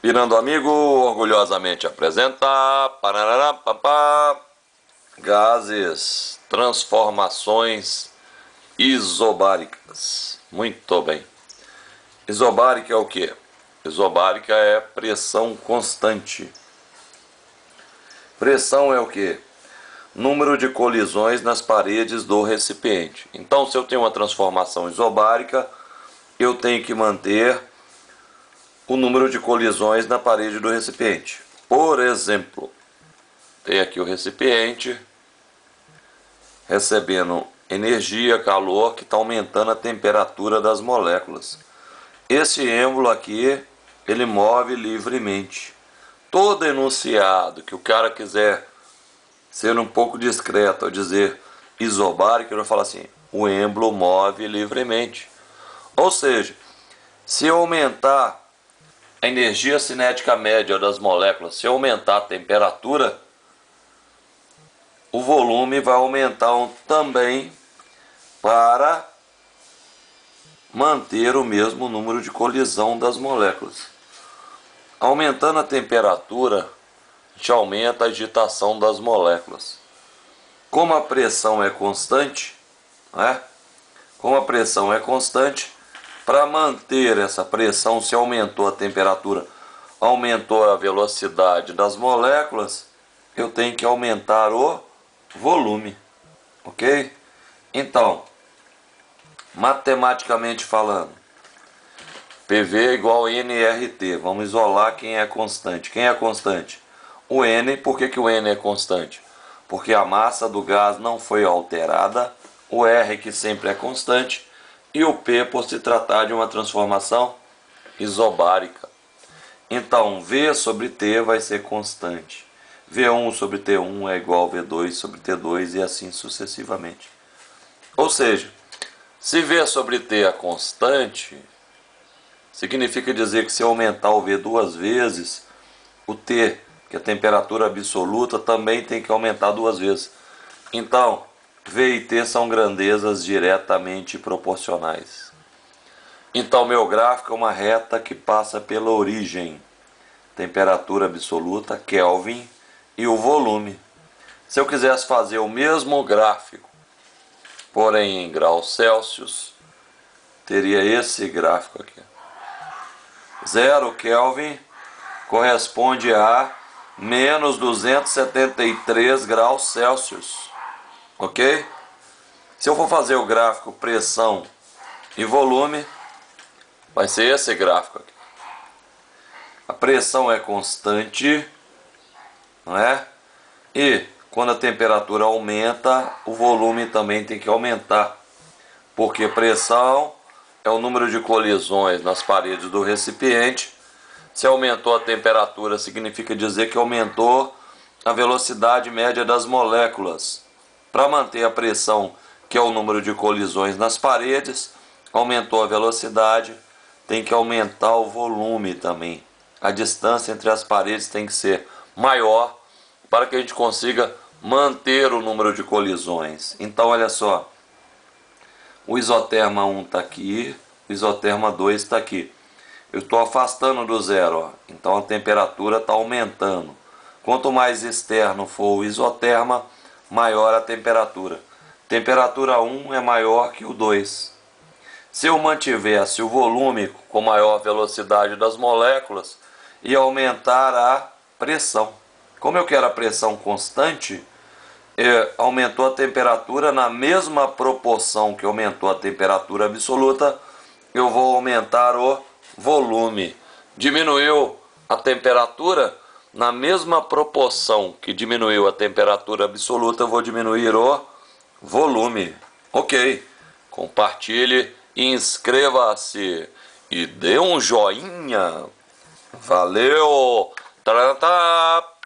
Pirando Amigo orgulhosamente apresenta parará, papá, gases, transformações isobáricas. Muito bem. Isobárica é o que? Isobárica é pressão constante. Pressão é o que? Número de colisões nas paredes do recipiente. Então, se eu tenho uma transformação isobárica, eu tenho que manter o número de colisões na parede do recipiente. Por exemplo, tem aqui o recipiente recebendo energia, calor, que está aumentando a temperatura das moléculas. Esse êmbolo aqui, ele move livremente. Todo enunciado que o cara quiser ser um pouco discreto ao dizer isobárico, ele vai falar assim: o êmbolo move livremente. Ou seja, se eu aumentar a energia cinética média das moléculas, se eu aumentar a temperatura, o volume vai aumentar também para manter o mesmo número de colisão das moléculas. Aumentando a temperatura, a gente aumenta a agitação das moléculas. Como a pressão é constante, para manter essa pressão, se aumentou a temperatura, aumentou a velocidade das moléculas, eu tenho que aumentar o volume, ok? Então, matematicamente falando, PV é igual a nRT. Vamos isolar quem é constante. Quem é constante? O N. Por que o N é constante? Porque a massa do gás não foi alterada, o R, que sempre é constante, e o P, por se tratar de uma transformação isobárica. Então, V sobre T vai ser constante. V1 sobre T1 é igual a V2 sobre T2 e assim sucessivamente. Ou seja, se V sobre T é constante, significa dizer que se aumentar o V duas vezes, o T, que é a temperatura absoluta, também tem que aumentar duas vezes. Então, V e T são grandezas diretamente proporcionais. Então, meu gráfico é uma reta que passa pela origem, temperatura absoluta, Kelvin, e o volume. Se eu quisesse fazer o mesmo gráfico, porém em graus Celsius, teria esse gráfico aqui. 0 Kelvin corresponde a menos 273 graus Celsius, ok? Se eu for fazer o gráfico pressão e volume, vai ser esse gráfico aqui. A pressão é constante, não é? E quando a temperatura aumenta, o volume também tem que aumentar, porque pressão é o número de colisões nas paredes do recipiente. Se aumentou a temperatura, significa dizer que aumentou a velocidade média das moléculas. Para manter a pressão, que é o número de colisões nas paredes, aumentou a velocidade, tem que aumentar o volume também. A distância entre as paredes tem que ser maior para que a gente consiga manter o número de colisões. Então, olha só, o isoterma 1 está aqui, o isoterma 2 está aqui. Eu estou afastando do zero, ó. Então a temperatura está aumentando. Quanto mais externo for o isoterma, maior a temperatura. Temperatura 1 é maior que o 2. Se eu mantivesse o volume com maior velocidade das moléculas, ia aumentar a pressão. Como eu quero a pressão constante, aumentou a temperatura na mesma proporção que aumentou a temperatura absoluta, eu vou aumentar o volume. Diminuiu a temperatura, na mesma proporção que diminuiu a temperatura absoluta, eu vou diminuir o volume. Ok, compartilhe, inscreva-se e dê um joinha. Valeu! Tarantá!